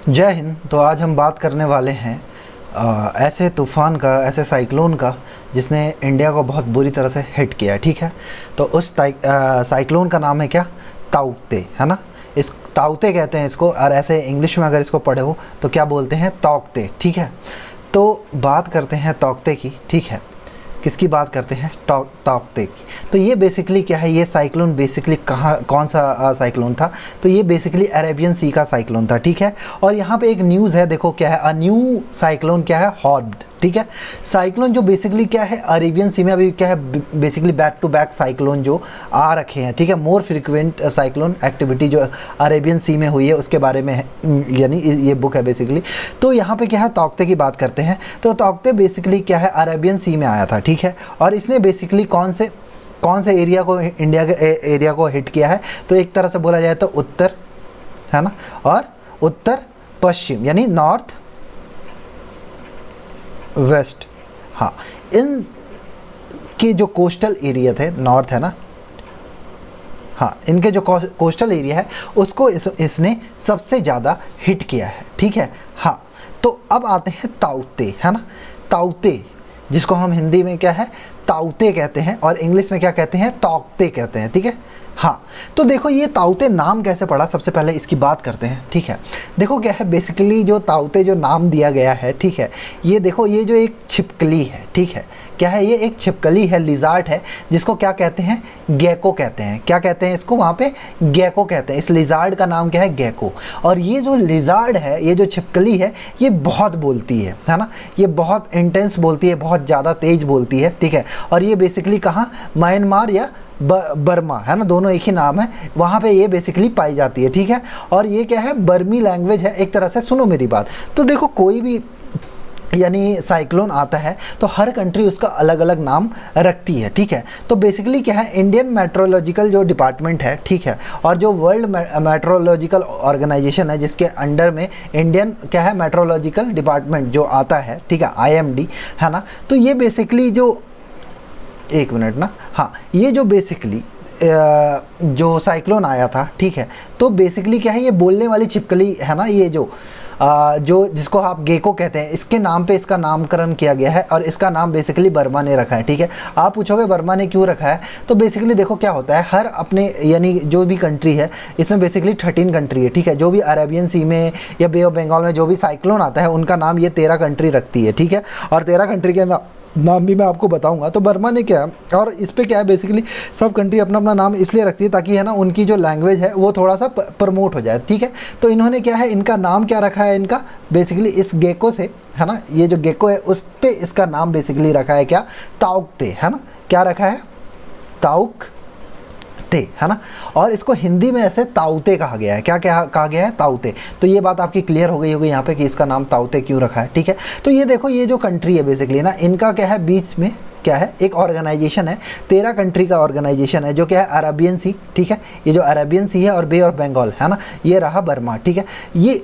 जय हिंद। तो आज हम बात करने वाले हैं ऐसे तूफ़ान का, ऐसे साइक्लोन का जिसने इंडिया को बहुत बुरी तरह से हिट किया है। ठीक है, तो उस साइक्लोन का नाम है क्या? ताउते, है ना। इस ताउते कहते हैं इसको, और ऐसे इंग्लिश में अगर इसको पढ़े हो तो क्या बोलते हैं? तौकते। ठीक है, तो बात करते हैं तौकते की। ठीक है, किसकी बात करते हैं? तौकते की। तो ये बेसिकली क्या है? ये साइक्लोन बेसिकली कौन सा साइक्लोन था? तो ये बेसिकली अरेबियन सी का साइक्लोन था। ठीक है, और यहाँ पे एक न्यूज़ है, देखो क्या है, अ न्यू साइक्लोन क्या है? हॉट। ठीक है, साइक्लोन जो बेसिकली क्या है अरेबियन सी में अभी क्या है, basically back to back cyclone जो आ रखे हैं। ठीक है, मोर फ्रिक्वेंट साइक्लोन एक्टिविटी जो अरेबियन सी में हुई है उसके बारे में है, यानी ये बुक है बेसिकली। तो यहाँ पे क्या है, तौकते की बात करते हैं। तो तौकते बेसिकली क्या है, अरेबियन सी में आया था। ठीक है, और इसने बेसिकली कौन से एरिया को, इंडिया के एरिया को हिट किया है? तो एक तरह से बोला जाए तो उत्तर, है ना, और उत्तर पश्चिम यानी नॉर्थ वेस्ट। हाँ, इन के जो कोस्टल एरिया थे, नॉर्थ है ना, हाँ, इनके जो कोस्टल एरिया है उसको इसने सबसे ज़्यादा हिट किया है। ठीक है, हाँ, तो अब आते हैं ताउते, है ना। ताउते जिसको हम हिंदी में क्या है, ताउते कहते हैं, और इंग्लिश में क्या कहते हैं? तौकते कहते हैं। ठीक है, हाँ, तो देखो ये ताउते नाम कैसे पड़ा, सबसे पहले इसकी बात करते हैं। ठीक है, देखो क्या है, बेसिकली जो ताउते जो नाम दिया गया है, ठीक है, ये देखो ये जो एक छिपकली है, ठीक है, क्या है, ये एक छिपकली है, लिजार्ड है, जिसको क्या कहते हैं? गेको कहते हैं। क्या कहते हैं इसको? वहाँ पे गेको कहते हैं। इस लिजार्ड का नाम क्या है? गेको। और ये जो लिजार्ड है, ये जो छिपकली है, ये बहुत बोलती है ना, ये बहुत इंटेंस बोलती है, बहुत ज़्यादा तेज बोलती है। ठीक है, और ये बेसिकली कहाँ, म्यांमार या बर्मा, है ना, दोनों एक ही नाम है, वहाँ पे ये बेसिकली पाई जाती है। ठीक है, और ये क्या है, बर्मी लैंग्वेज है एक तरह से। सुनो मेरी बात, तो देखो कोई भी यानी साइक्लोन आता है तो हर कंट्री उसका अलग अलग नाम रखती है। ठीक है, तो बेसिकली क्या है, इंडियन मेट्रोलॉजिकल जो डिपार्टमेंट है, ठीक है, और जो वर्ल्ड मेट्रोलॉजिकल ऑर्गेनाइजेशन है जिसके अंडर में इंडियन क्या है, मेट्रोलॉजिकल डिपार्टमेंट जो आता है, ठीक है, IMD, है ना। तो ये बेसिकली जो, एक मिनट ना, हाँ, ये जो बेसिकली जो साइक्लोन आया था, ठीक है, तो बेसिकली क्या है, ये बोलने वाली छिपकली है ना, ये जो जिसको आप गेको कहते हैं, इसके नाम पे इसका नामकरण किया गया है, और इसका नाम बेसिकली बर्मा ने रखा है। ठीक है, आप पूछोगे बर्मा ने क्यों रखा है? तो बेसिकली देखो क्या होता है, हर अपने यानी जो भी कंट्री है, इसमें बेसिकली 13 कंट्री है। ठीक है, जो भी अरेबियन सी में या बे ऑफ बंगाल में जो भी साइक्लोन आता है उनका नाम ये 13 कंट्री रखती है। ठीक है, और 13 कंट्री के नाम भी मैं आपको बताऊंगा। तो बर्मा ने क्या, और इस पे क्या है, बेसिकली सब कंट्री अपना अपना नाम इसलिए रखती है ताकि है ना उनकी जो लैंग्वेज है वो थोड़ा सा प्रमोट हो जाए। ठीक है, तो इन्होंने क्या है, इनका नाम क्या रखा है, इनका बेसिकली इस गेको से, है ना, ये जो गेको है उस पे इसका नाम बेसिकली रखा है क्या? ताउकते, है ना। क्या रखा है? ताउकते, है ना, और इसको हिंदी में ऐसे ताउते कहा गया है। क्या क्या कहा गया है? ताउते। तो ये बात आपकी क्लियर हो गई होगी यहाँ पे कि इसका नाम ताउते क्यों रखा है। ठीक है, तो ये देखो, ये जो कंट्री है बेसिकली ना, इनका क्या है, बीच में क्या है, एक ऑर्गेनाइजेशन है, 13 कंट्री का ऑर्गेनाइजेशन है, जो क्या है, अरेबियन सी। ठीक है, ये जो अरेबियन सी है और बे ऑफ बंगाल, है ना, ये रहा बर्मा। ठीक है, ये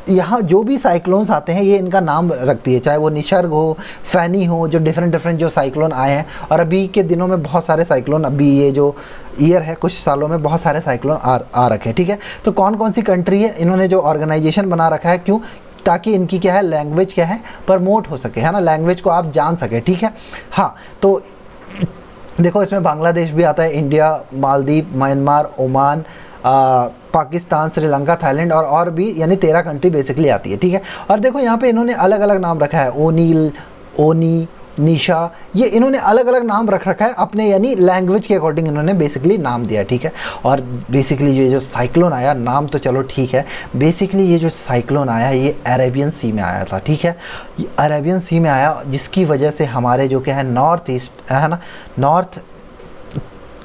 यहाँ जो भी साइक्लोन्स आते हैं ये इनका नाम रखती है, चाहे वो निसर्ग हो, फैनी हो, जो डिफरेंट जो साइक्लोन आए हैं। और अभी के दिनों में बहुत सारे साइक्लोन, अभी ये जो ईयर है, कुछ सालों में बहुत सारे साइक्लोन आ रखे हैं। ठीक है, तो कौन कौन सी कंट्री है, इन्होंने जो ऑर्गेनाइजेशन बना रखा है, क्यों? ताकि इनकी क्या है, लैंग्वेज क्या है, प्रमोट हो सके, है ना, लैंग्वेज को आप जान सके। ठीक है, हाँ, तो देखो इसमें बांग्लादेश भी आता है, India, Maldives, Myanmar, Oman, Pakistan, Sri Lanka, Thailand और भी, यानी 13 कंट्री बेसिकली आती है। ठीक है, और देखो यहाँ पे इन्होंने अलग अलग नाम रखा है, ओनील, ओनी, निशा, ये इन्होंने अलग अलग नाम रख रखा है अपने, यानी लैंग्वेज के अकॉर्डिंग इन्होंने बेसिकली नाम दिया। ठीक है, और बेसिकली ये जो साइक्लोन आया, नाम तो चलो ठीक है, बेसिकली ये जो साइक्लोन आया ये अरेबियन सी में आया था। ठीक है, ये अरेबियन सी में आया, जिसकी वजह से हमारे जो क्या है, नॉर्थ ईस्ट, है ना, नॉर्थ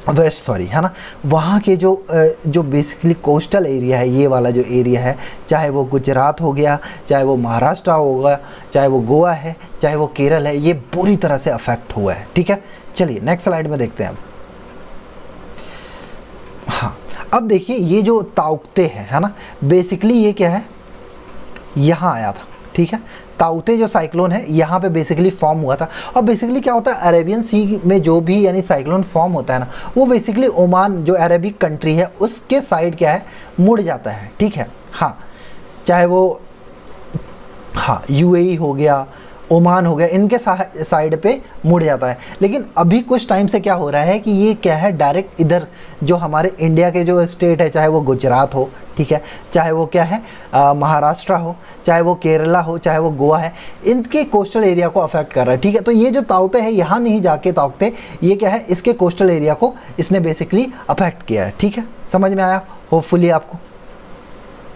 वेस्ट, सॉरी, है ना, वहाँ के जो बेसिकली कोस्टल एरिया है, ये वाला जो एरिया है, चाहे वो गुजरात हो गया, चाहे वो महाराष्ट्र होगा, चाहे वो गोवा है, चाहे वो केरल है, ये बुरी तरह से अफेक्ट हुआ है। ठीक है, चलिए नेक्स्ट स्लाइड में देखते हैं अब। हाँ, अब देखिए ये जो ताउकते है ना, बेसिकली ये क्या है, यहाँ आया था। ठीक है, ताउते जो साइक्लोन है यहाँ पे बेसिकली फॉर्म हुआ था। और बेसिकली क्या होता है, अरेबियन सी में जो भी यानी साइक्लोन फॉर्म होता है ना, वो बेसिकली ओमान जो अरेबिक कंट्री है उसके साइड क्या है, मुड़ जाता है। ठीक है, हाँ, चाहे वो हाँ, यूएई हो गया, ओमान हो गया, इनके साइड पे मुड़ जाता है। लेकिन अभी कुछ टाइम से क्या हो रहा है कि ये क्या है, डायरेक्ट इधर जो हमारे इंडिया के जो स्टेट है, चाहे वो गुजरात हो, ठीक है, चाहे वो क्या है महाराष्ट्र हो, चाहे वो केरला हो, चाहे वो गोवा है, इनके कोस्टल एरिया को अफेक्ट कर रहा है। ठीक है, तो ये जो ताउते हैं यहाँ नहीं जाके ताउते, ये क्या है, इसके कोस्टल एरिया को इसने बेसिकली अफेक्ट किया है। ठीक है, समझ में आया होपफुली आपको।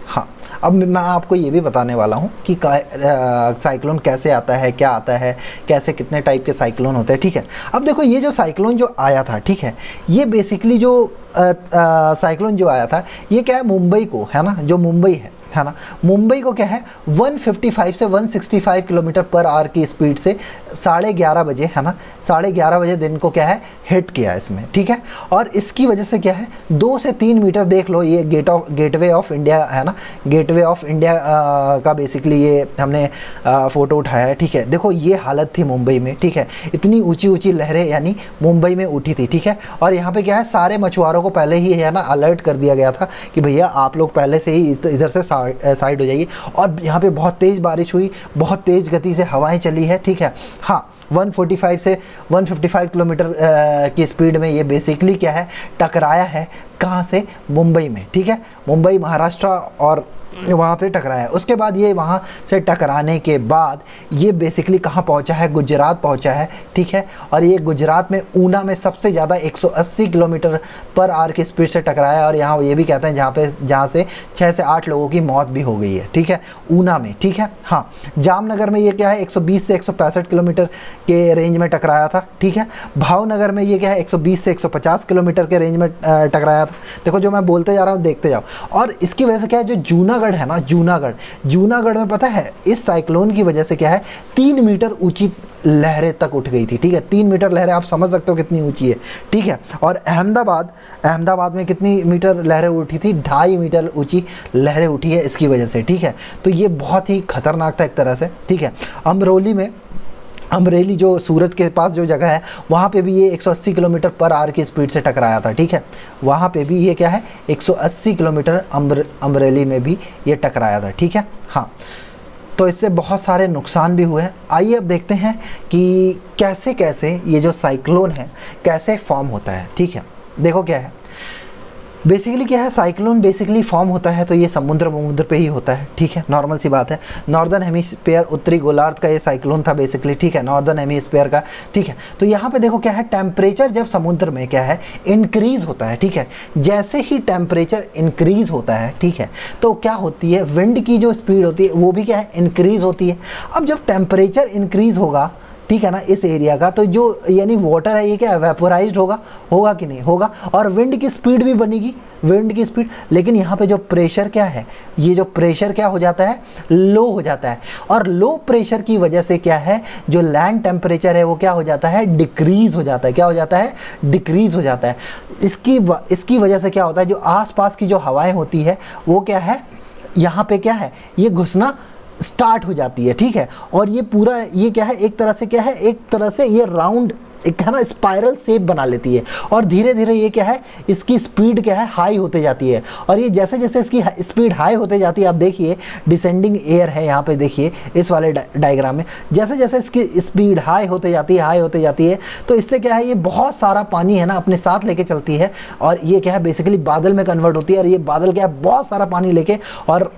हाँ, अब मैं आपको ये भी बताने वाला हूँ कि साइक्लोन कैसे आता है, क्या आता है, कैसे कितने टाइप के साइक्लोन होते हैं। ठीक है, अब देखो ये जो साइक्लोन जो आया था, ठीक है, ये बेसिकली जो साइक्लोन जो आया था, ये क्या है, मुंबई को है ना, जो मुंबई है ना, मुंबई को क्या है 155 से 165 किलोमीटर पर आवर की स्पीड से 11:30 बजे है ना, 11:30 बजे दिन को क्या है हिट किया इसमें। ठीक है, और इसकी वजह से क्या है 2 से 3 मीटर, देख लो ये गेटवे ऑफ इंडिया है ना, गेटवे ऑफ इंडिया का बेसिकली ये हमने फ़ोटो उठाया है। ठीक है, देखो ये हालत थी मुंबई में। ठीक है, इतनी ऊंची ऊंची लहरें यानी मुंबई में उठी थी। ठीक है, और यहाँ पे क्या है, सारे मछुआरों को पहले ही है ना अलर्ट कर दिया गया था कि भैया आप लोग पहले से ही इधर से साइड हो जाइए। और यहाँ पे बहुत तेज़ बारिश हुई, बहुत तेज़ गति से हवाएं चली है। ठीक है, हाँ, 145 से 155 किलोमीटर की स्पीड में ये बेसिकली क्या है टकराया है, कहाँ से, मुंबई में। ठीक है, मुंबई महाराष्ट्र और वहाँ पे टकराया। उसके बाद ये वहाँ से टकराने के बाद ये बेसिकली कहाँ पहुँचा है, गुजरात पहुँचा है। ठीक है, और ये गुजरात में ऊना में सबसे ज़्यादा 180 किलोमीटर पर आवर की स्पीड से टकराया। और यहाँ ये भी कहते हैं जहाँ से 6 से 8 लोगों की मौत भी हो गई है। ठीक है, ऊना में। ठीक है, हाँ, जामनगर में ये क्या है 120 से 165 किलोमीटर के रेंज में टकराया था। ठीक है, भावनगर में ये क्या है 120 से 150 किलोमीटर के रेंज में टकराया था। देखो जो मैं बोलते जा रहा हूँ देखते जाओ। और इसकी वजह से क्या है, जो जूनागढ़ है ना, जूनागढ़ में पता है इस साइक्लोन की वजह से क्या है 3 मीटर ऊंची लहरें तक उठ गई थी। ठीक है, 3 मीटर लहरें, आप समझ सकते हो कितनी ऊंची है। ठीक है, और अहमदाबाद में कितनी मीटर लहरें उठी थी, 2.5 मीटर ऊंची लहरें उठी है इसकी वजह से। ठीक है, तो ये बहुत ही खतरनाक था एक तरह से। ठीक है, अमरेली जो सूरत के पास जो जगह है, वहाँ पे भी ये 180 किलोमीटर पर आवर की स्पीड से टकराया था। ठीक है, वहाँ पे भी ये क्या है 180 किलोमीटर अमरेली में भी ये टकराया था। ठीक है, हाँ, तो इससे बहुत सारे नुकसान भी हुए हैं। आइए अब देखते हैं कि कैसे कैसे ये जो साइक्लोन है कैसे फॉर्म होता है। ठीक है, देखो क्या है बेसिकली, क्या है साइक्लोन बेसिकली फॉर्म होता है तो ये समुद्र पे ही होता है। ठीक है, नॉर्मल सी बात है। नॉर्दर्न हेमिस्फीयर, उत्तरी गोलार्ध का ये साइक्लोन था बेसिकली। ठीक है, नॉर्दर्न हेमिस्फीयर का। ठीक है, तो यहाँ पे देखो क्या है, टेम्परेचर जब समुद्र में क्या है इंक्रीज होता है। ठीक है, जैसे ही टेम्परेचर इंक्रीज होता है, ठीक है, तो क्या होती है, विंड की जो स्पीड होती है वो भी क्या है इंक्रीज होती है। अब जब टेम्परेचर इंक्रीज होगा, ठीक है ना, इस एरिया का, तो जो यानी वाटर है ये क्या वेपोराइज्ड होगा कि नहीं होगा, और विंड की स्पीड भी बनेगी, विंड की स्पीड। लेकिन यहाँ पे जो प्रेशर क्या है, ये जो प्रेशर क्या हो जाता है, लो हो जाता है। और लो प्रेशर की वजह से क्या है, जो लैंड टेम्परेचर है वो क्या हो जाता है, डिक्रीज हो जाता है। क्या हो जाता है, डिक्रीज हो जाता है। इसकी वजह से क्या होता है, जो आसपास की जो हवाएं होती है वो क्या है, यहाँ पे क्या है, ये घुसना स्टार्ट हो जाती है। ठीक है, और ये पूरा ये क्या है, एक तरह से ये राउंड एक है ना स्पाइरल शेप बना लेती है। और धीरे धीरे ये क्या है, इसकी स्पीड क्या है हाई होते जाती है। और ये जैसे जैसे इसकी स्पीड हाई होते जाती है, आप देखिए डिसेंडिंग एयर है यहाँ पे, देखिए इस वाले डायग्राम में, जैसे जैसे इसकी स्पीड हाई होते जाती है, तो इससे क्या है, ये बहुत सारा पानी है ना अपने साथ लेके चलती है। और ये क्या है बेसिकली बादल में कन्वर्ट होती है। और ये बादल क्या है, बहुत सारा पानी लेके और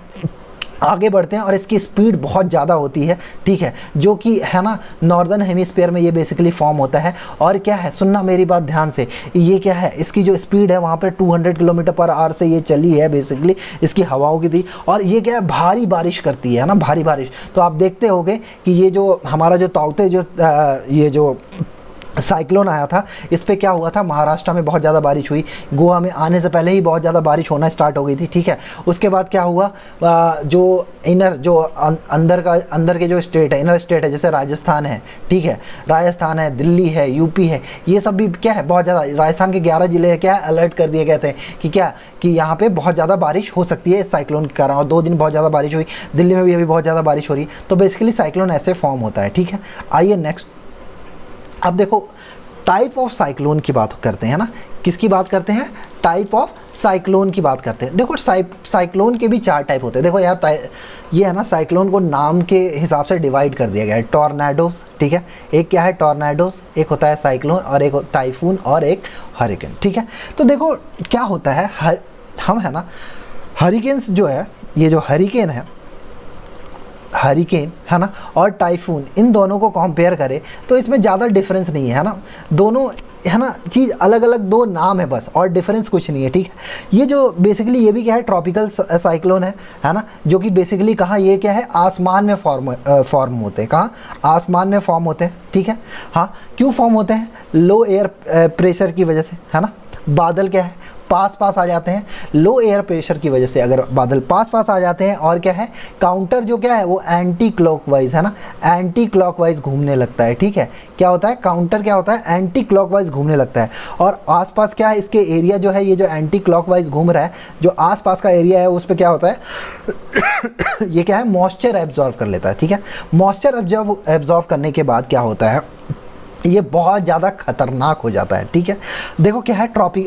आगे बढ़ते हैं। और इसकी स्पीड बहुत ज़्यादा होती है। ठीक है, जो कि है ना नॉर्दर्न हेमिस्फीयर में ये बेसिकली फॉर्म होता है। और क्या है, सुनना मेरी बात ध्यान से, ये क्या है, इसकी जो स्पीड है वहाँ पे 200 किलोमीटर पर आवर से ये चली है बेसिकली, इसकी हवाओं की थी। और ये क्या है, भारी बारिश करती है ना, भारी बारिश। तो आप देखते होंगे कि ये जो हमारा जो ताउते जो ये जो साइक्लोन आया था, इस पे क्या हुआ था, महाराष्ट्र में बहुत ज़्यादा बारिश हुई, गोवा में आने से पहले ही बहुत ज़्यादा बारिश होना स्टार्ट हो गई थी। ठीक है, उसके बाद क्या हुआ, जो अंदर के जो स्टेट है, इनर स्टेट है, जैसे राजस्थान है, ठीक है, राजस्थान है, दिल्ली है, यूपी है, ये सब भी क्या है बहुत ज़्यादा, राजस्थान के 11 जिले क्या है अलर्ट कर दिए गए थे कि यहाँ पे बहुत ज़्यादा बारिश हो सकती है इस साइक्लोन के कारण। और 2 दिन बहुत ज़्यादा बारिश हुई, दिल्ली में भी अभी बहुत ज़्यादा बारिश हो रही है। तो बेसिकली साइक्लोन ऐसे फॉर्म होता है। ठीक है, आइए नेक्स्ट, अब देखो टाइप ऑफ साइक्लोन की बात करते हैं ना, किसकी बात करते हैं, टाइप ऑफ साइक्लोन की बात करते हैं। देखो साइक्लोन के भी 4 टाइप होते हैं। देखो यार ये है ना, साइक्लोन को नाम के हिसाब से डिवाइड कर दिया गया है। टॉर्नेडोज, ठीक है, एक क्या है टॉर्नेडोज, एक होता है साइक्लोन, और एक टाइफून, और एक हरिकेन, ठीक है। तो देखो क्या होता है, हम है ना हरिकेन्स जो है, ये जो हरिकेन है ना और टाइफून, इन दोनों को कंपेयर करें तो इसमें ज़्यादा डिफरेंस नहीं है ना, दोनों है ना चीज़ अलग अलग 2 नाम है बस, और डिफरेंस कुछ नहीं है, ठीक है। ये जो बेसिकली ये भी क्या है, ट्रॉपिकल साइक्लोन है ना, जो कि बेसिकली कहाँ, ये क्या है, आसमान में फॉर्म होते हैं। कहाँ, आसमान में फॉर्म होते हैं, ठीक है। हाँ, क्यों फॉर्म होते हैं, लो एयर प्रेशर की वजह से, है ना। बादल क्या है, पास आ जाते हैं, लो एयर प्रेशर की वजह से अगर बादल पास आ जाते हैं, और क्या है, काउंटर जो क्या है वो एंटी क्लॉकवाइज, है ना, एंटी क्लॉकवाइज घूमने लगता है, ठीक है। क्या होता है, काउंटर क्या होता है, एंटी क्लॉकवाइज घूमने लगता है, और आसपास क्या है, इसके एरिया जो है, ये जो एंटी क्लॉकवाइज घूम रहा है, जो आसपास का एरिया है उस पर क्या होता है ये क्या है, मॉइस्चर एब्जॉर्व कर लेता है, ठीक है। मॉइस्चर एब्जॉर्व करने के बाद क्या होता है, ये बहुत ज़्यादा खतरनाक हो जाता है, ठीक है। देखो क्या है,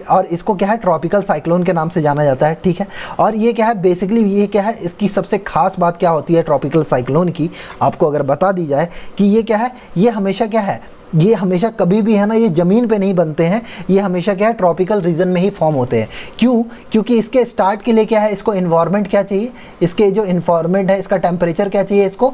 और इसको क्या है, ट्रॉपिकल साइक्लोन के नाम से जाना जाता है, ठीक है। और ये क्या है, बेसिकली ये क्या है, इसकी सबसे खास बात क्या होती है ट्रॉपिकल साइक्लोन की, आपको अगर बता दी जाए कि ये क्या है, ये हमेशा क्या है, ये हमेशा कभी भी है ना, ये ज़मीन पे नहीं बनते हैं, ये हमेशा क्या है, ट्रॉपिकल रीजन में ही फॉर्म होते हैं। क्यों, क्योंकि इसके स्टार्ट के लिए क्या है, इसको इन्वायरमेंट क्या चाहिए, इसके जो इन्वायरमेंट है, इसका टेम्परेचर क्या चाहिए, इसको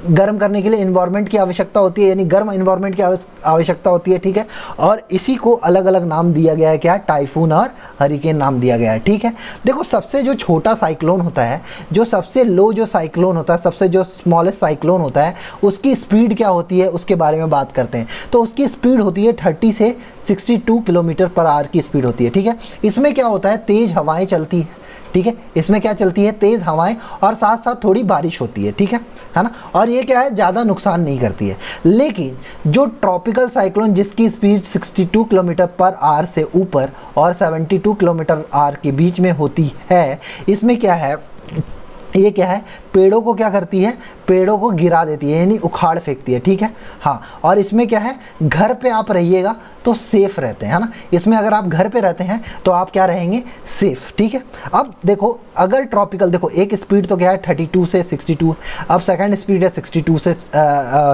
गर्म करने के लिए इन्वायरमेंट की आवश्यकता होती है, यानी गर्म इन्वायरमेंट की आवश्यकता होती है, ठीक है। और इसी को अलग अलग नाम दिया गया है, क्या, टाइफून और हरिकेन नाम दिया गया है, ठीक है। देखो सबसे जो छोटा साइक्लोन होता है, जो सबसे लो जो साइक्लोन होता है, सबसे जो स्मॉलेस्ट साइक्लोन होता है, उसकी स्पीड क्या होती है उसके बारे में बात करते हैं। तो उसकी स्पीड होती है 30 से 62 किलोमीटर पर आवर की स्पीड होती है, ठीक है। इसमें क्या होता है, तेज़ हवाएँ चलती है, ठीक है। इसमें क्या चलती है, तेज़ हवाएं, और साथ साथ थोड़ी बारिश होती है, ठीक है ना। और ये क्या है, ज़्यादा नुकसान नहीं करती है। लेकिन जो ट्रॉपिकल साइक्लोन जिसकी स्पीड 62 किलोमीटर पर आवर से ऊपर और 72 किलोमीटर आवर के बीच में होती है, इसमें क्या है, ये क्या है, पेड़ों को क्या करती है, पेड़ों को गिरा देती है, यानी उखाड़ फेंकती है, ठीक है। हाँ, और इसमें क्या है, घर पे आप रहिएगा तो सेफ़ रहते हैं, है ना। इसमें अगर आप घर पे रहते हैं तो आप क्या रहेंगे, सेफ़, ठीक है। अब देखो अगर ट्रॉपिकल, देखो एक स्पीड तो क्या है 32 से 62, अब सेकंड स्पीड है 62 से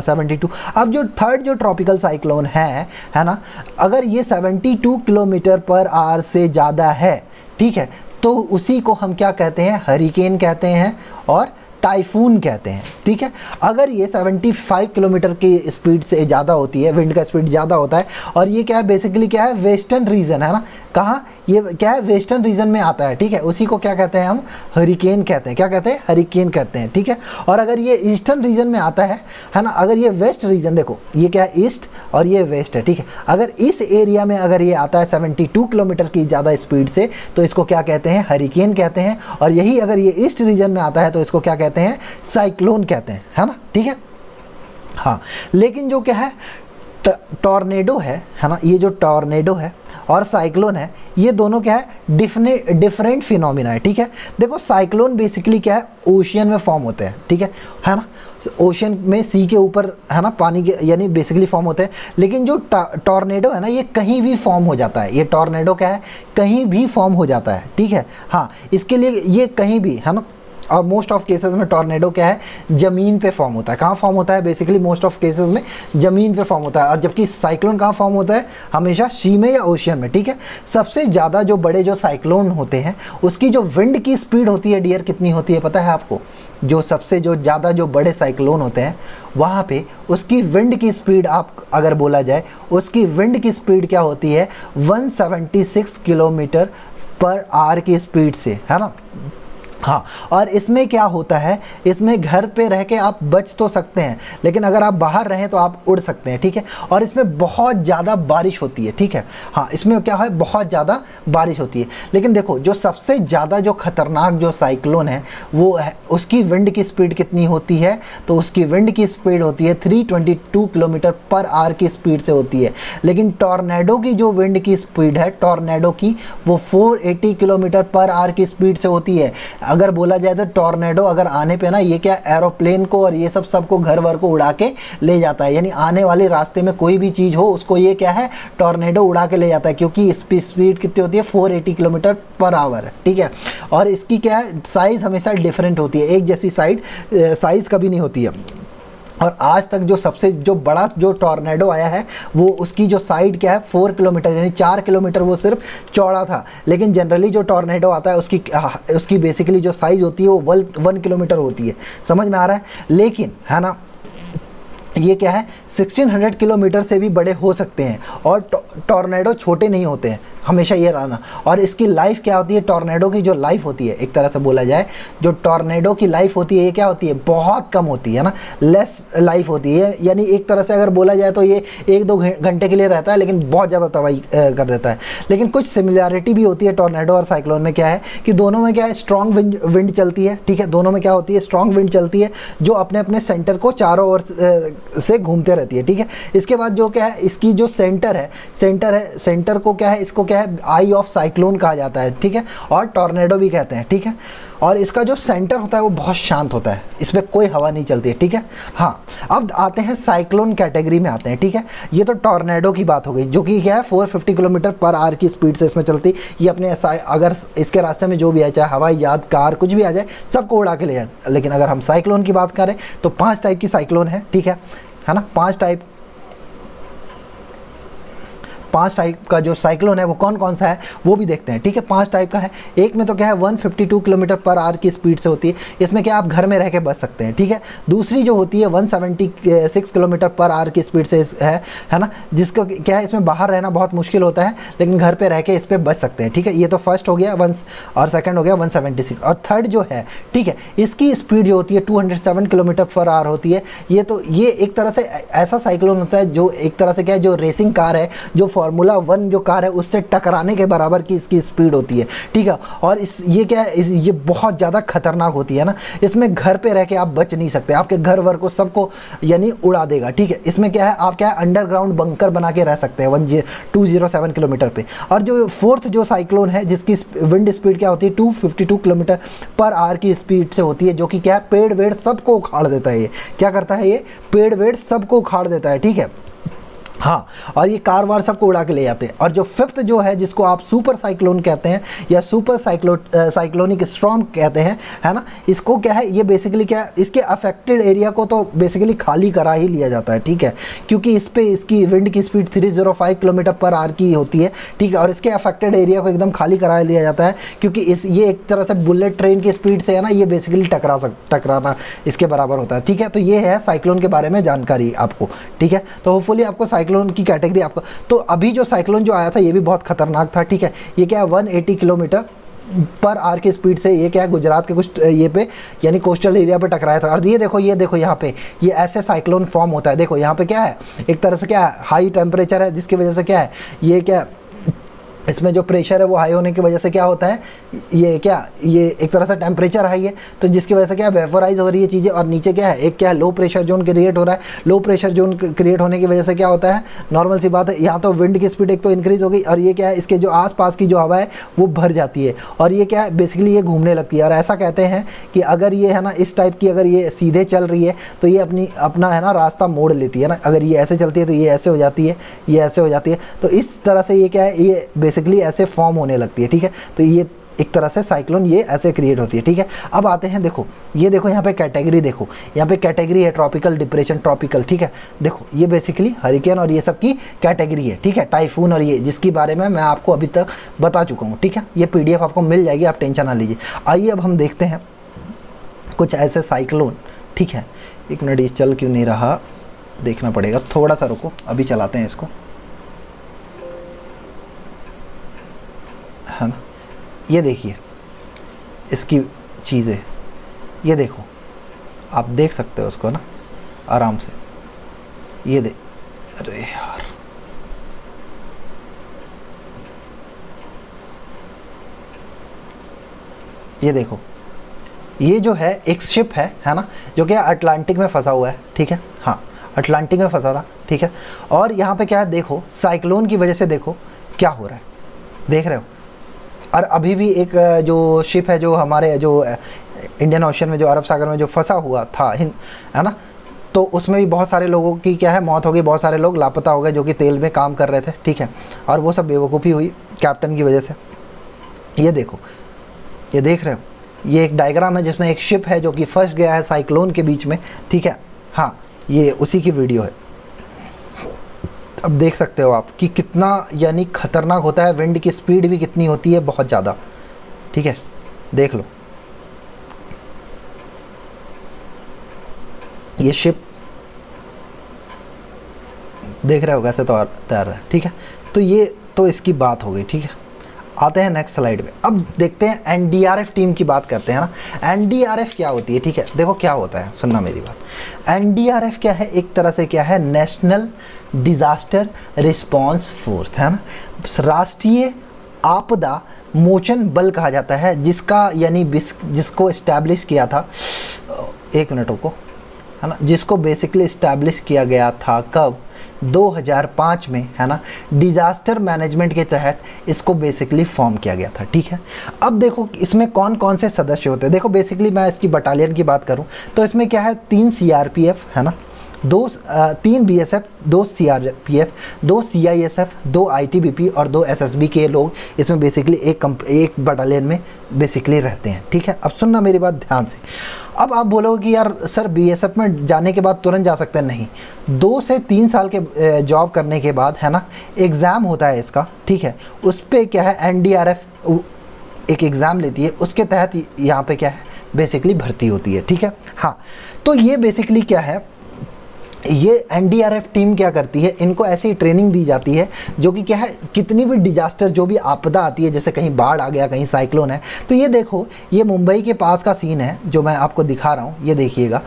72। अब जो थर्ड जो ट्रॉपिकल साइक्लोन है ना, अगर ये 72 किलोमीटर पर आवर से ज़्यादा है, ठीक है, तो उसी को हम क्या कहते हैं, हरिकेन कहते हैं और टाइफून कहते हैं, ठीक है। अगर ये 75 किलोमीटर की स्पीड से ज़्यादा होती है, विंड का स्पीड ज़्यादा होता है, और ये क्या है, बेसिकली क्या है, वेस्टर्न रीजन, है ना। कहाँ, ये क्या है, वेस्टर्न रीजन में आता है, ठीक है। उसी को क्या कहते हैं हम, हरिकेन कहते हैं। क्या कहते हैं, हरिकेन कहते हैं, ठीक है। और अगर ये ईस्टर्न रीजन में आता है ना, अगर ये वेस्ट रीजन, देखो ये क्या है, ईस्ट और ये वेस्ट है, ठीक है। अगर इस एरिया में अगर ये आता है 72 किलोमीटर की ज़्यादा स्पीड से, तो इसको क्या कहते हैं, हरिकेन कहते हैं। और यही अगर ये ईस्ट रीजन में आता है तो इसको क्या कहते हैं, साइक्लोन कहते हैं, है ना, ठीक है। हाँ, लेकिन जो क्या है, टॉर्नेडो है ना, ये जो टॉर्नेडो है और साइक्लोन है, ये दोनों क्या है, डिफरेंट फिनोमिना है, ठीक है। देखो साइक्लोन बेसिकली क्या है, ओशियन में फॉर्म होते हैं, ठीक है ना। ओशियन में, सी के ऊपर, है ना, पानी के, यानी बेसिकली फॉर्म होते हैं। लेकिन जो टॉर्नेडो है ना, ये कहीं भी फॉर्म हो जाता है। ये टॉर्नेडो क्या है, कहीं भी फॉर्म हो जाता है, ठीक है। हाँ, इसके लिए ये कहीं भी, है ना, और मोस्ट ऑफ केसेस में टॉर्नेडो क्या है, ज़मीन पे फॉर्म होता है। कहाँ फॉर्म होता है, बेसिकली मोस्ट ऑफ केसेस में ज़मीन पे फॉर्म होता है। और जबकि साइक्लोन कहाँ फॉर्म होता है, हमेशा सी में या ओशियन में, ठीक है। सबसे ज़्यादा जो बड़े जो साइक्लोन होते हैं, उसकी जो विंड की स्पीड होती है डियर, कितनी होती है पता है आपको। जो सबसे जो ज़्यादा जो बड़े साइक्लोन होते हैं, वहाँ पे उसकी विंड की स्पीड, आप अगर बोला जाए, उसकी विंड की स्पीड क्या होती है, 176 किलोमीटर पर आवर की स्पीड से, है ना। हाँ, और इसमें क्या होता है, इसमें घर पे रह के आप बच तो सकते हैं, लेकिन अगर आप बाहर रहें तो आप उड़ सकते हैं, ठीक है। और इसमें बहुत ज़्यादा बारिश होती है, ठीक है। हाँ, इसमें क्या है, बहुत ज़्यादा बारिश होती है। लेकिन देखो जो सबसे ज़्यादा जो खतरनाक जो साइक्लोन है, वो है, उसकी विंड की स्पीड कितनी होती है, तो उसकी विंड की स्पीड होती है 322 किलोमीटर पर आवर की स्पीड से होती है। लेकिन टॉर्नेडो की जो विंड की स्पीड है, टॉर्नेडो की, वो 480 किलोमीटर पर आवर की स्पीड से होती है। अगर बोला जाए तो टॉर्नेडो अगर आने पे ना ये क्या एरोप्लेन को और ये सब सबको घर वर को उड़ा के ले जाता है, यानी आने वाले रास्ते में कोई भी चीज़ हो उसको ये क्या है टॉर्नेडो उड़ा के ले जाता है, क्योंकि स्पीड कितनी होती है 480 किलोमीटर पर आवर, ठीक है। और इसकी क्या है साइज़ हमेशा डिफरेंट होती है, एक जैसी साइज़ कभी नहीं होती है। और आज तक जो सबसे जो बड़ा जो टॉर्नेडो आया है वो उसकी जो साइड क्या है 4 किलोमीटर, यानी 4 किलोमीटर वो सिर्फ चौड़ा था। लेकिन जनरली जो टॉर्नेडो आता है उसकी बेसिकली जो साइज़ होती है वो 1 किलोमीटर होती है, समझ में आ रहा है। लेकिन है ना ये क्या है 1600 किलोमीटर से भी बड़े हो सकते हैं, और टॉर्नेडो छोटे नहीं होते हैं, हमेशा ये रहना। और इसकी लाइफ क्या होती है, टॉर्नेडो की जो लाइफ होती है एक तरह से बोला जाए, जो टॉर्नेडो की लाइफ होती है ये क्या होती है बहुत कम होती है ना, लेस लाइफ होती है। यानी एक तरह से अगर बोला जाए तो ये 1-2 घंटे के लिए रहता है लेकिन बहुत ज़्यादा तबाही कर देता है। लेकिन कुछ सिमिलैरिटी भी होती है टॉर्नेडो और साइक्लोन में, क्या है कि दोनों में क्या है स्ट्रॉन्ग विंड चलती है, ठीक है। दोनों में क्या होती है स्ट्रॉन्ग विंड चलती है जो अपने अपने सेंटर को चारों ओर से घूमते रहती है, ठीक है। इसके बाद जो क्या है इसकी जो सेंटर को क्या है इसको क्या है आई ऑफ साइक्लोन कहा जाता है, ठीक है, और टॉर्नेडो भी कहते हैं, ठीक है। और इसका जो सेंटर होता है वो बहुत शांत होता है, इसमें कोई हवा नहीं चलती है, ठीक है। हाँ, अब आते हैं साइक्लोन कैटेगरी में आते हैं, ठीक है। ये तो टॉर्नेडो की बात हो गई जो कि क्या है 450 किलोमीटर पर आवर की स्पीड से इसमें चलती। ये अपने अगर इसके रास्ते में जो भी आए चाहे हवाई जहाज कार कुछ भी आ जाए सबको उड़ा के ले जाए। लेकिन अगर हम साइक्लोन की बात करें तो 5 टाइप की साइक्लोन है, ठीक है ना। 5 टाइप का जो साइक्लोन है वो कौन कौन सा है वो भी देखते हैं, ठीक है। 5 टाइप का है। एक में तो क्या है 152 किलोमीटर पर आवर की स्पीड से होती है, इसमें क्या आप घर में रह के बच सकते हैं, ठीक है। दूसरी जो होती है 176 किलोमीटर पर आवर की स्पीड से है ना, जिसको क्या है इसमें बाहर रहना बहुत मुश्किल होता है लेकिन घर पे रह के इस पर बच सकते हैं, ठीक है। ये तो फर्स्ट हो गया और सेकेंड हो गया 176। और थर्ड जो है, ठीक है, इसकी स्पीड जो होती है 207 किलोमीटर पर आवर होती है। ये एक तरह से ऐसा साइक्लोन होता है जो एक तरह से क्या है जो रेसिंग कार है, जो फार्मूला 1 जो कार है उससे टकराने के बराबर की इसकी स्पीड होती है, ठीक है। और ये क्या है ये बहुत ज़्यादा खतरनाक होती है ना। इसमें घर पे रह के आप बच नहीं सकते, आपके घर वर को सबको यानी उड़ा देगा, ठीक है। इसमें क्या है आप क्या है अंडरग्राउंड बंकर बना के रह सकते हैं 207 किलोमीटर पे। और जो फोर्थ जो साइक्लोन है जिसकी विंड स्पीड क्या होती है 252 किलोमीटर पर आवर की स्पीड से होती है, जो कि क्या है पेड़ वेड़ सबको उखाड़ देता है। ये क्या करता है ये पेड़ वेड़ सबको उखाड़ देता है, ठीक है। हाँ, और ये कार वार सबको उड़ा के ले जाते हैं। और जो फिफ्थ जो है जिसको आप सुपर साइक्लोन कहते हैं या सुपर साइक्लोनिक स्टॉर्म कहते हैं, है ना, इसको क्या है ये बेसिकली क्या है इसके अफेक्टेड एरिया को तो बेसिकली खाली करा ही लिया जाता है, ठीक है, क्योंकि इस पे इसकी विंड की स्पीड 305 किलोमीटर पर आवर की होती है, ठीक है। और इसके अफेक्टेड एरिया को एकदम खाली करा लिया जाता है क्योंकि ये एक तरह से बुलेट ट्रेन की स्पीड से है ना, ये बेसिकली टकराना इसके बराबर होता है, ठीक है। तो ये है साइक्लोन के बारे में जानकारी आपको, ठीक है। तो होपफुली आपको साइक्लोन की कैटेगरी आपको तो अभी जो साइक्लोन जो आया था ये भी बहुत खतरनाक था, ठीक है। ये क्या है 180 किलोमीटर पर आवर की स्पीड से ये क्या है गुजरात के कुछ ये पे यानी कोस्टल एरिया पे टकराया था। और ये देखो यहाँ पे ये ऐसे साइक्लोन फॉर्म होता है। देखो यहाँ पे क्या है एक तरह से क्या है हाई टेम्परेचर है जिसकी वजह से क्या है ये क्या इसमें जो प्रेशर है वो हाई होने की वजह से क्या होता है ये एक तरह से टेम्परेचर हाई है तो जिसकी वजह से क्या वेपोराइज हो रही है चीज़ें। और नीचे क्या है एक क्या लो प्रेशर जोन क्रिएट हो रहा है। लो प्रेशर जोन क्रिएट होने की वजह से क्या होता है नॉर्मल सी बात है यहाँ तो विंड की स्पीड एक तो इंक्रीज हो गई और ये क्या है इसके जो आसपास की जो हवा है वो भर जाती है और ये क्या है बेसिकली ये घूमने लगती है। और ऐसा कहते हैं कि अगर ये है ना इस टाइप की अगर ये सीधे चल रही है तो ये अपना है ना रास्ता मोड़ लेती है ना। अगर ये ऐसे चलती है तो ये ऐसे हो जाती है, ये ऐसे हो जाती है। तो इस तरह से ये क्या है ये बेसिकली ऐसे फॉर्म होने लगती है, ठीक है। तो ये एक तरह से साइक्लोन ये ऐसे क्रिएट होती है, ठीक है। अब आते हैं देखो यहाँ पे कैटेगरी देखो, यहाँ पे कैटेगरी है ट्रॉपिकल डिप्रेशन ट्रॉपिकल, ठीक है। देखो ये बेसिकली हरिकेन और ये सब की कैटेगरी है, ठीक है। टाइफून और ये जिसके बारे में मैं आपको अभी तक बता चुका हूँ, ठीक है। ये PDF आपको मिल जाएगी, आप टेंशन ना लीजिए। आइए अब हम देखते हैं कुछ ऐसे साइक्लोन, ठीक है। एक मिनट ये चल क्यों नहीं रहा देखना पड़ेगा, थोड़ा सा रुको, अभी चलाते हैं इसको, है ना। ये देखिए इसकी चीज़ें, ये देखो आप देख सकते हो उसको ना आराम से, ये अरे यार ये देखो ये जो है एक शिप है ना, जो कि अटलांटिक में फंसा हुआ है, ठीक है। हाँ अटलांटिक में फंसा था, ठीक है। और यहाँ पे क्या है देखो साइक्लोन की वजह से देखो क्या हो रहा है, देख रहे हो और अभी भी एक जो शिप है जो हमारे जो इंडियन ओशन में, जो अरब सागर में जो फंसा हुआ था, है ना, तो उसमें भी बहुत सारे लोगों की क्या है मौत हो गई, बहुत सारे लोग लापता हो गए जो कि तेल में काम कर रहे थे, ठीक है। और वो सब बेवकूफ़ी हुई कैप्टन की वजह से। ये देखो, ये देख रहे हो, ये एक डायग्राम है जिसमें एक शिप है जो कि फंस गया है साइक्लोन के बीच में, ठीक है। हाँ, ये उसी की वीडियो है। अब देख सकते हो आप कि कितना यानी खतरनाक होता है, विंड की स्पीड भी कितनी होती है, बहुत ज़्यादा, ठीक है। देख लो ये शिप, देख रहे हो कैसे तो तैर रहा है, ठीक है। तो ये तो इसकी बात हो गई, ठीक है। आते हैं नेक्स्ट स्लाइड पे। अब देखते हैं एनडीआरएफ टीम की बात करते हैं ना। एनडीआरएफ क्या होती है, ठीक है। देखो क्या होता है, सुनना मेरी बात। एनडीआरएफ क्या है, एक तरह से क्या है, नेशनल डिजास्टर रिस्पांस फोर्स, है ना, राष्ट्रीय आपदा मोचन बल कहा जाता है, जिसका यानी जिसको इस्टेब्लिश किया था, एक मिनट रुको, है ना, जिसको बेसिकली इस्टेब्लिश किया गया था कब, 2005 में, है ना। डिज़ास्टर मैनेजमेंट के तहत इसको बेसिकली फॉर्म किया गया था, ठीक है। अब देखो इसमें कौन कौन से सदस्य होते हैं। देखो बेसिकली मैं इसकी बटालियन की बात करूं तो इसमें क्या है, 3 सीआरपीएफ, है ना, 3 बीएसएफ, 2 सीआरपीएफ, 2 सीआईएसएफ, 2 आईटीबीपी और 2 एसएसबी के लोग इसमें बेसिकली एक बटालियन में बेसिकली रहते हैं, ठीक है। अब सुनना मेरी बात ध्यान से। अब आप बोलोगे कि यार सर बीएसएफ में जाने के बाद तुरंत जा सकते हैं, नहीं, 2 से 3 साल के जॉब करने के बाद, है ना, एग्ज़ाम होता है इसका, ठीक है। उस पर क्या है, एनडीआरएफ एक एग्ज़ाम लेती है, उसके तहत यहाँ पे क्या है बेसिकली भर्ती होती है, ठीक है। हाँ, तो ये बेसिकली क्या है, ये एनडीआरएफ टीम क्या करती है, इनको ऐसी ट्रेनिंग दी जाती है जो कि क्या है, कितनी भी डिजास्टर, जो भी आपदा आती है, जैसे कहीं बाढ़ आ गया, कहीं साइक्लोन है, तो ये देखो, ये मुंबई के पास का सीन है जो मैं आपको दिखा रहा हूँ, ये देखिएगा,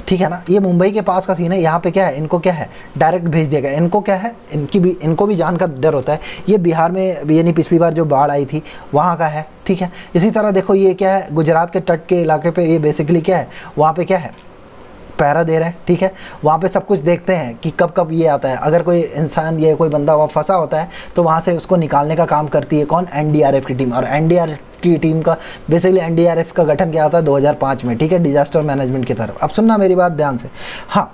ठीक है ना। ये मुंबई के पास का सीन है। यहाँ पे क्या है, इनको क्या है डायरेक्ट भेज दिया गया। इनको क्या है, इनको भी जान का डर होता है। ये बिहार में यानी पिछली बार जो बाढ़ आई थी वहाँ का है, ठीक है। इसी तरह देखो ये क्या है, गुजरात के तट के इलाके पे ये बेसिकली क्या है, वहाँ पे क्या है, पहरा दे रहे हैं, ठीक है। वहाँ पे सब कुछ देखते हैं कि कब कब ये आता है। अगर कोई इंसान या कोई बंदा वहाँ फंसा होता है तो वहाँ से उसको निकालने का काम करती है कौन, एनडीआरएफ की टीम। और एनडीआरएफ की टीम का बेसिकली एनडीआरएफ का गठन किया था 2005 में, ठीक है, डिजास्टर मैनेजमेंट की तरफ। अब सुनना मेरी बात ध्यान से। हाँ,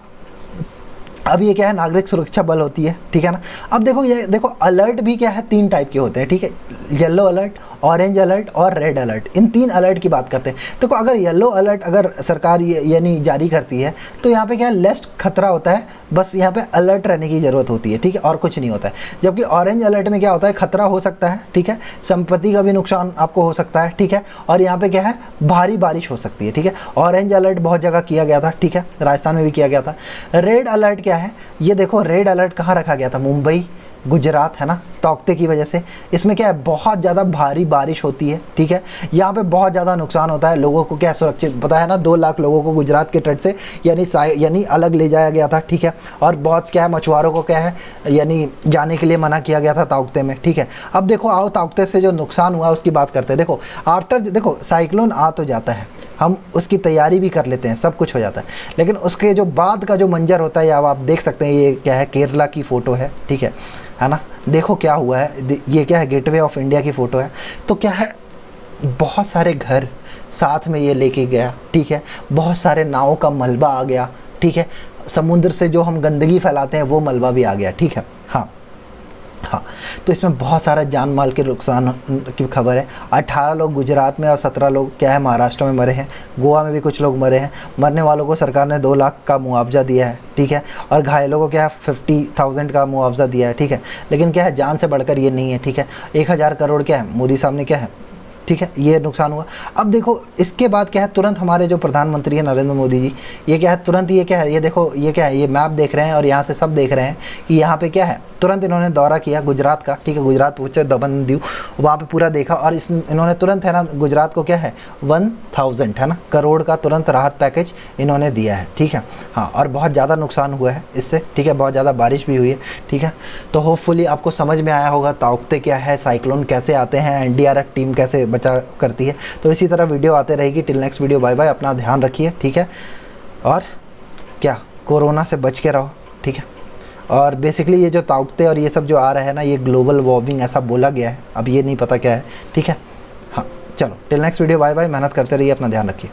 अब ये क्या है, नागरिक सुरक्षा बल होती है, ठीक है ना। अब देखो ये देखो, अलर्ट भी क्या है, 3 टाइप के होते हैं, ठीक है। येलो अलर्ट, ऑरेंज अलर्ट और रेड अलर्ट, इन 3 अलर्ट की बात करते हैं। देखो अगर येलो अलर्ट अगर सरकार यानी जारी करती है तो यहाँ पे क्या है, लेस खतरा होता है, बस यहाँ पे अलर्ट रहने की ज़रूरत होती है, ठीक है, और कुछ नहीं होता है। जबकि ऑरेंज अलर्ट में क्या होता है, खतरा हो सकता है, ठीक है, संपत्ति का भी नुकसान आपको हो सकता है, ठीक है, और यहाँ पे क्या है, भारी बारिश हो सकती है, ठीक है। ऑरेंज अलर्ट बहुत जगह किया गया था, ठीक है, राजस्थान में भी किया गया था। रेड अलर्ट क्या है, ये देखो रेड अलर्ट कहाँ रखा गया था, मुंबई, गुजरात, है ना, तौकते की वजह से। इसमें क्या है, बहुत ज़्यादा भारी बारिश होती है, ठीक है। यहाँ पे बहुत ज़्यादा नुकसान होता है, लोगों को क्या सुरक्षित, पता है ना, 2 लाख लोगों को गुजरात के तट से यानी अलग ले जाया गया था, ठीक है। और बहुत क्या है, मछुआरों को क्या है यानी जाने के लिए मना किया गया था तौकते में, ठीक है। अब देखो आओ तौकते से जो नुकसान हुआ उसकी बात करते हैं। देखो आफ्टर, देखो साइक्लोन आ तो जाता है, हम उसकी तैयारी भी कर लेते हैं, सब कुछ हो जाता है, लेकिन उसके जो बाद का जो मंजर होता है, या आप देख सकते हैं, ये क्या है, केरला की फ़ोटो है, ठीक है ना। देखो क्या हुआ है, ये क्या है, गेटवे ऑफ इंडिया की फ़ोटो है। तो क्या है, बहुत सारे घर साथ में ये लेके गया, ठीक है। बहुत सारे नावों का मलबा आ गया, ठीक है। समुद्र से जो हम गंदगी फैलाते हैं वो मलबा भी आ गया, ठीक है। हाँ, तो इसमें बहुत सारा जान माल के नुकसान की खबर है। 18 लोग गुजरात में और 17 लोग क्या है महाराष्ट्र में मरे हैं। गोवा में भी कुछ लोग मरे हैं। मरने वालों को सरकार ने 2 लाख का मुआवजा दिया है, ठीक है। और घायलों को क्या है 50,000 का मुआवजा दिया है, ठीक है। लेकिन क्या है, जान से बढ़कर ये नहीं है, ठीक है। 1000 करोड़ क्या है, मोदी साहब ने क्या है, ठीक है, ये नुकसान हुआ। अब देखो इसके बाद क्या है, तुरंत हमारे जो प्रधानमंत्री हैं नरेंद्र मोदी जी, ये क्या है, तुरंत ये क्या है, ये देखो ये क्या है, ये मैप देख रहे हैं और यहाँ से सब देख रहे हैं कि यहाँ पे क्या है। तुरंत इन्होंने दौरा किया गुजरात का, ठीक है, गुजरात पहुँचे, दमन दीव, वहाँ पे पूरा देखा। और इन्होंने तुरंत है ना गुजरात को क्या है 1000 है ना करोड़ का तुरंत राहत पैकेज इन्होंने दिया है, ठीक है। हाँ, और बहुत ज़्यादा नुकसान हुआ है इससे, ठीक है, बहुत ज़्यादा बारिश भी हुई है, ठीक है। तो होपफुली आपको समझ में आया होगा तौकते क्या है, साइक्लोन कैसे आते हैं, एनडीआरएफ टीम कैसे बचा करती है। तो इसी तरह वीडियो आते रहेगी। Till next video, bye bye, अपना ध्यान रखिए, ठीक है। और क्या, कोरोना से बच के रहो, ठीक है। और बेसिकली ये जो तौकते और ये सब जो आ रहा है ना, ये ग्लोबल वार्मिंग ऐसा बोला गया है, अब ये नहीं पता क्या है, ठीक है। चलो till next video, bye bye, मेहनत करते रहिए, अपना ध्यान रखिए।